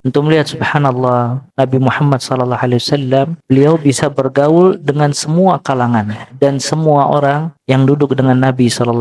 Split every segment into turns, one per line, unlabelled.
Untuk melihat subhanallah Nabi Muhammad SAW, beliau bisa bergaul dengan semua kalangan dan semua orang yang duduk dengan Nabi SAW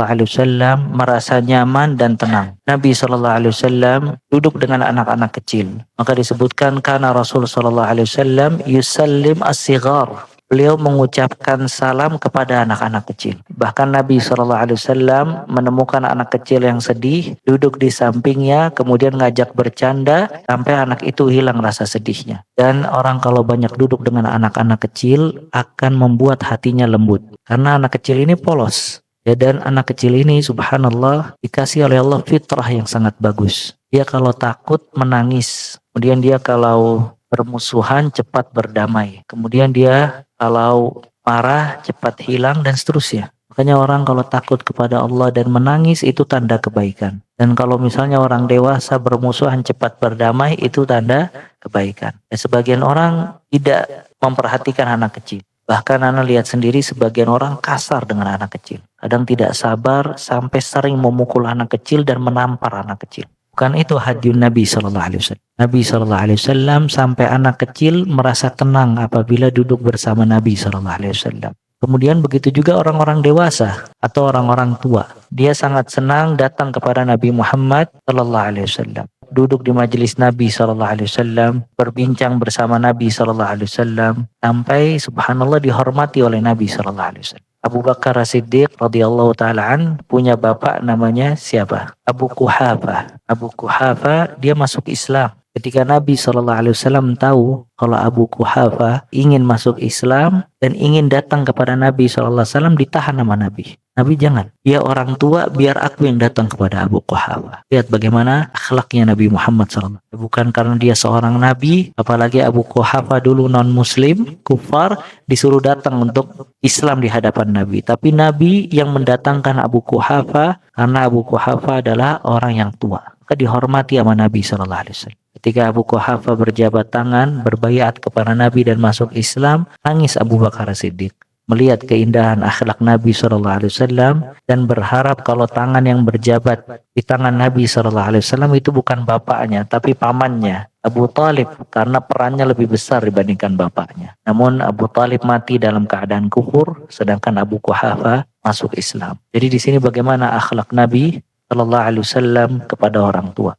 merasa nyaman dan tenang. Nabi SAW duduk dengan anak-anak kecil. Maka disebutkan karena Rasul SAW yusallim as-sighar. Beliau mengucapkan salam kepada anak-anak kecil. Bahkan Nabi SAW menemukan anak kecil yang sedih, duduk di sampingnya, kemudian ngajak bercanda, sampai anak itu hilang rasa sedihnya. Dan orang kalau banyak duduk dengan anak-anak kecil akan membuat hatinya lembut. Karena anak kecil ini polos. Ya, dan anak kecil ini subhanallah dikasih oleh Allah fitrah yang sangat bagus. Dia kalau takut menangis. Kemudian dia kalau bermusuhan cepat berdamai. Kemudian dia kalau marah cepat hilang dan seterusnya. Makanya orang kalau takut kepada Allah dan menangis itu tanda kebaikan. Dan kalau misalnya orang dewasa bermusuhan cepat berdamai itu tanda kebaikan. Dan sebagian orang tidak memperhatikan anak kecil. Bahkan Ana lihat sendiri sebagian orang kasar dengan anak kecil. Kadang tidak sabar sampai sering memukul anak kecil dan menampar anak kecil. Bukan itu hadyun Nabi SAW. Nabi SAW sampai anak kecil merasa tenang apabila duduk bersama Nabi SAW. Kemudian begitu juga orang-orang dewasa atau orang-orang tua. Dia sangat senang datang kepada Nabi Muhammad SAW. Duduk di majelis Nabi SAW, berbincang bersama Nabi SAW, sampai subhanallah dihormati oleh Nabi SAW. Abu Bakar As-Siddiq radhiyallahu ta'ala an punya bapak namanya siapa? Abu Quhafa. Abu Quhafa dia masuk Islam. Ketika Nabi SAW tahu kalau Abu Quhafa ingin masuk Islam dan ingin datang kepada Nabi SAW, ditahan sama Nabi. Nabi jangan. Dia orang tua, biar aku yang datang kepada Abu Quhafa. Lihat bagaimana akhlaknya Nabi Muhammad SAW. Bukan karena dia seorang Nabi, apalagi Abu Quhafa dulu non-Muslim, kufar, disuruh datang untuk Islam di hadapan Nabi. Tapi Nabi yang mendatangkan Abu Quhafa karena Abu Quhafa adalah orang yang tua. Maka dihormati sama Nabi SAW. Ketika Abu Quhafa berjabat tangan, berbaiat kepada Nabi dan masuk Islam, nangis Abu Bakar As-Siddiq. Melihat keindahan akhlak Nabi SAW dan berharap kalau tangan yang berjabat di tangan Nabi SAW itu bukan bapaknya, tapi pamannya, Abu Talib, karena perannya lebih besar dibandingkan bapaknya. Namun Abu Talib mati dalam keadaan kufur, sedangkan Abu Quhafa masuk Islam. Jadi di sini bagaimana akhlak Nabi SAW kepada orang tua.